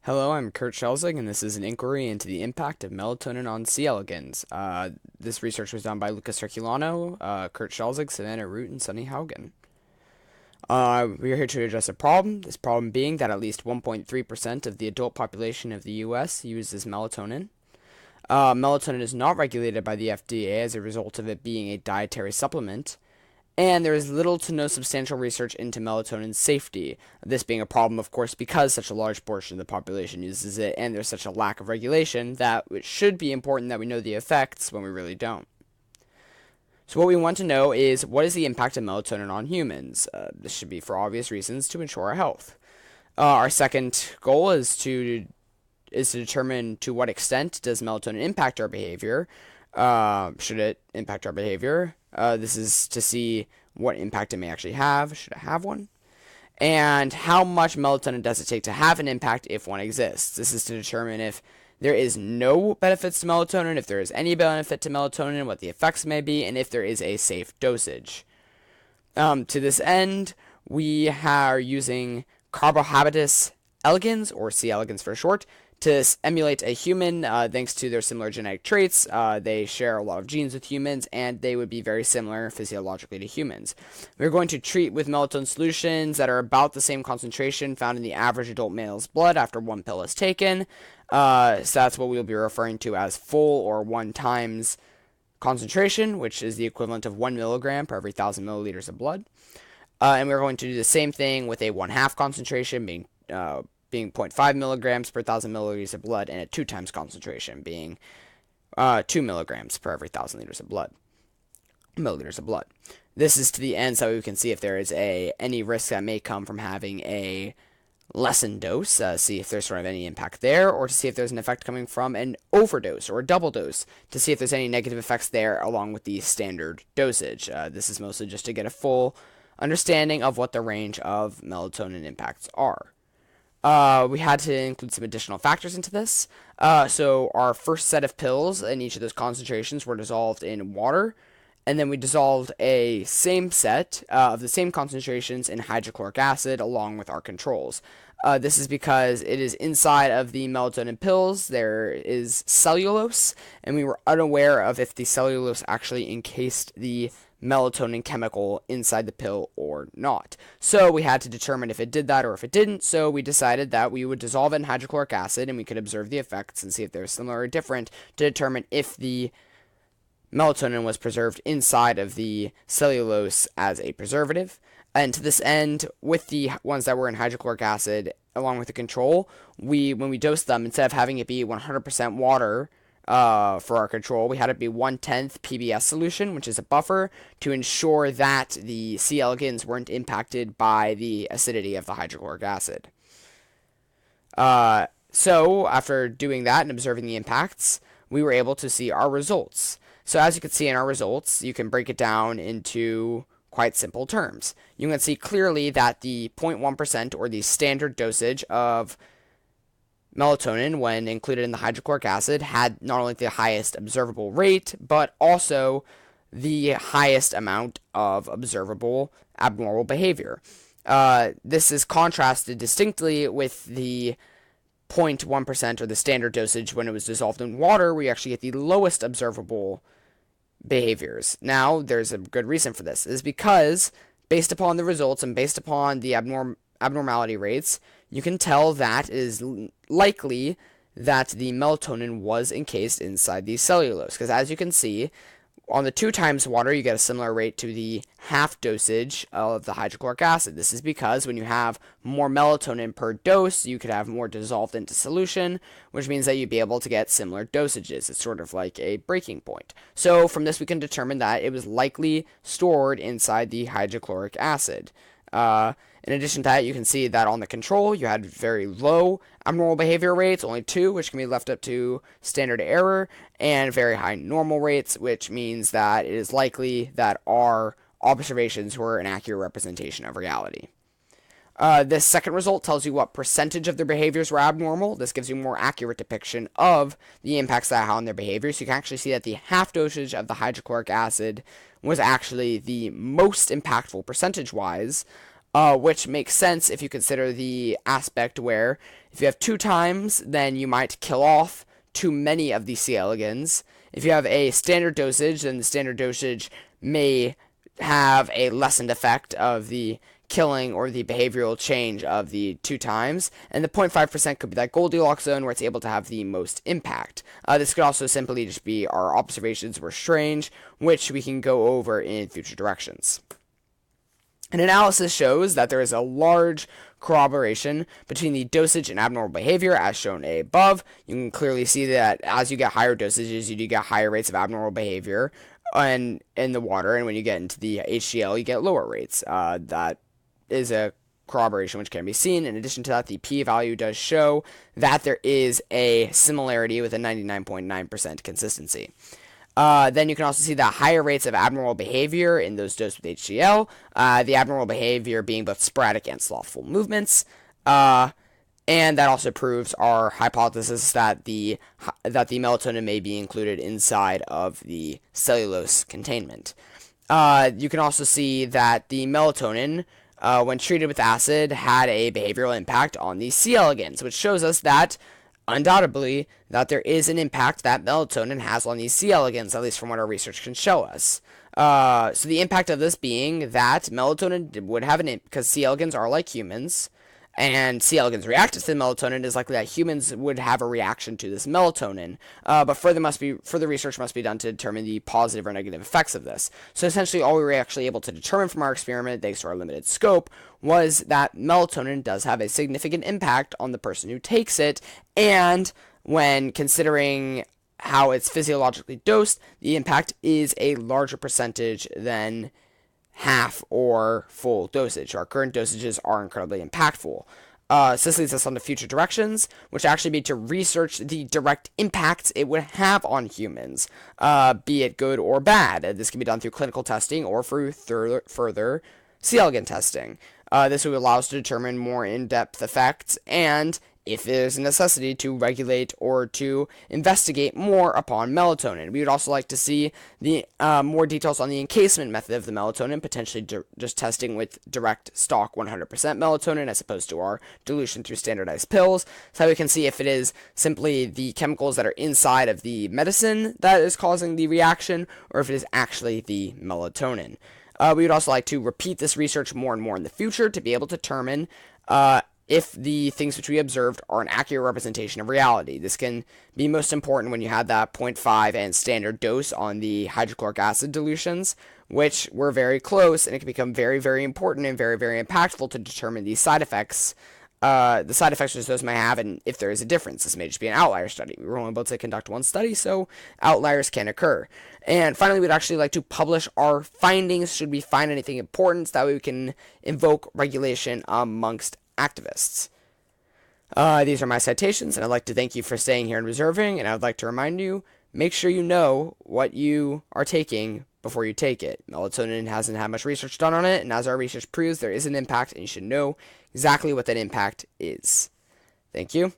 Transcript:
Hello, I'm Kurt Schelsig, and this is an inquiry into the impact of melatonin on C. elegans. This research was done by Lucas Herculano, Kurt Schelsig, Savannah Root, and Sunny Haugen. We are here to address a problem, this problem being that at least 1.3% of the adult population of the U.S. uses melatonin. Melatonin is not regulated by the FDA as a result of it being a dietary supplement, and there is little to no substantial research into melatonin's safety. This being a problem, of course, because such a large portion of the population uses it, and there's such a lack of regulation that it should be important that we know the effects when we really don't. So what we want to know is, what is the impact of melatonin on humans? This should be for obvious reasons to ensure our health. Our second goal is to determine to what extent does melatonin impact our behavior. Should it impact our behavior? This is to see what impact it may actually have. Should it have one? And how much melatonin does it take to have an impact if one exists? This is to determine if there is no benefits to melatonin, if there is any benefit to melatonin, what the effects may be, and if there is a safe dosage. To this end, we are using Carbohabitus elegans, or C. elegans for short, to emulate a human, thanks to their similar genetic traits. They share a lot of genes with humans, and they would be very similar physiologically to humans. We're going to treat with melatonin solutions that are about the same concentration found in the average adult male's blood after one pill is taken. So that's what we'll be referring to as full or 1 times concentration, which is the equivalent of 1 milligram per every 1,000 milliliters of blood. And we're going to do the same thing with a 1/2 concentration, being 0.5 milligrams per 1,000 milliliters of blood, and a 2 times concentration, being 2 milligrams per every 1,000 milliliters of blood. This is to the end so we can see if there is any risk that may come from having a lessened dose, see if there's sort of any impact there, or to see if there's an effect coming from an overdose or a double dose, to see if there's any negative effects there along with the standard dosage. This is mostly just to get a full understanding of what the range of melatonin impacts are. We had to include some additional factors into this. So our first set of pills in each of those concentrations were dissolved in water, and then we dissolved a same set of the same concentrations in hydrochloric acid along with our controls. This is because it is inside of the melatonin pills. There is cellulose, and we were unaware of if the cellulose actually encased the melatonin chemical inside the pill or not. So we had to determine if it did that or if it didn't. So we decided that we would dissolve it in hydrochloric acid, and we could observe the effects and see if they were similar or different to determine if the melatonin was preserved inside of the cellulose as a preservative. And to this end, with the ones that were in hydrochloric acid, along with the control, when we dosed them, instead of having it be 100% water for our control, we had it be 1/10 PBS solution, which is a buffer, to ensure that the C. elegans weren't impacted by the acidity of the hydrochloric acid. So after doing that and observing the impacts, we were able to see our results. So as you can see in our results, you can break it down into quite simple terms. You can see clearly that the 0.1%, or the standard dosage of melatonin when included in the hydrochloric acid, had not only the highest observable rate, but also the highest amount of observable abnormal behavior. This is contrasted distinctly with the 0.1%, or the standard dosage when it was dissolved in water, where you actually get the lowest observable behaviors. Now, there's a good reason for this. It is because, based upon the results and based upon the abnormality rates, you can tell that it is likely that the melatonin was encased inside the cellulose. Because as you can see, on the 2 times water, you get a similar rate to the half dosage of the hydrochloric acid. This is because when you have more melatonin per dose, you could have more dissolved into solution, which means that you'd be able to get similar dosages. It's sort of like a breaking point. So from this, we can determine that it was likely stored inside the hydrochloric acid. In addition to that, you can see that on the control, you had very low abnormal behavior rates, only 2, which can be left up to standard error, and very high normal rates, which means that it is likely that our observations were an accurate representation of reality. This second result tells you what percentage of their behaviors were abnormal. This gives you a more accurate depiction of the impacts that had on their behavior. So you can actually see that the half dosage of the hydrochloric acid was actually the most impactful percentage-wise, which makes sense if you consider the aspect where If you have 2 times, then you might kill off too many of the C. elegans. If you have a standard dosage, then the standard dosage may have a lessened effect of the killing or the behavioral change of the 2 times, and the 0.5% could be that Goldilocks zone where it's able to have the most impact. This could also simply just be our observations were strange, which we can go over in future directions. An analysis shows that there is a large corroboration between the dosage and abnormal behavior as shown above. You can clearly see that as you get higher dosages, you do get higher rates of abnormal behavior in the water, and when you get into the HCl, you get lower rates. That is a corroboration which can be seen. In addition to that, the p-value does show that there is a similarity with a 99.9% consistency. Then you can also see that higher rates of abnormal behavior in those dosed with HCl, the abnormal behavior being both sporadic and slothful movements, and that also proves our hypothesis that the melatonin may be included inside of the cellulose containment. You can also see that the melatonin, when treated with acid, had a behavioral impact on the C. elegans, which shows us that undoubtedly that there is an impact that melatonin has on these C. elegans, at least from what our research can show us. So the impact of this being that melatonin would have an impact, because C. elegans are like humans, and C. elegans react to the melatonin, is likely that humans would have a reaction to this melatonin. But further research must be done to determine the positive or negative effects of this. So essentially all we were actually able to determine from our experiment, thanks to our limited scope, was that melatonin does have a significant impact on the person who takes it, and when considering how it's physiologically dosed, the impact is a larger percentage than half or full dosage. Our current dosages are incredibly impactful. This leads us on to future directions, which actually be to research the direct impacts it would have on humans, be it good or bad. This can be done through clinical testing or through further C. elegans testing. This would allow us to determine more in-depth effects, and if there's a necessity to regulate or to investigate more upon melatonin. We would also like to see the more details on the encasement method of the melatonin, potentially just testing with direct stock 100% melatonin as opposed to our dilution through standardized pills, so we can see if it is simply the chemicals that are inside of the medicine that is causing the reaction, or if it is actually the melatonin. We would also like to repeat this research more and more in the future to be able to determine if the things which we observed are an accurate representation of reality. This can be most important when you have that 0.5 and standard dose on the hydrochloric acid dilutions, which were very close, and it can become very, very important and very, very impactful to determine the side effects which those may have, and if there is a difference. This may just be an outlier study. We were only able to conduct one study, so outliers can occur. And finally, we'd actually like to publish our findings should we find anything important, so that way we can invoke regulation amongst activists. These are my citations, and I'd like to thank you for staying here and reserving, and I would like to remind you, make sure you know what you are taking before you take it. Melatonin hasn't had much research done on it, and as our research proves, there is an impact, and you should know exactly what that impact is. Thank you.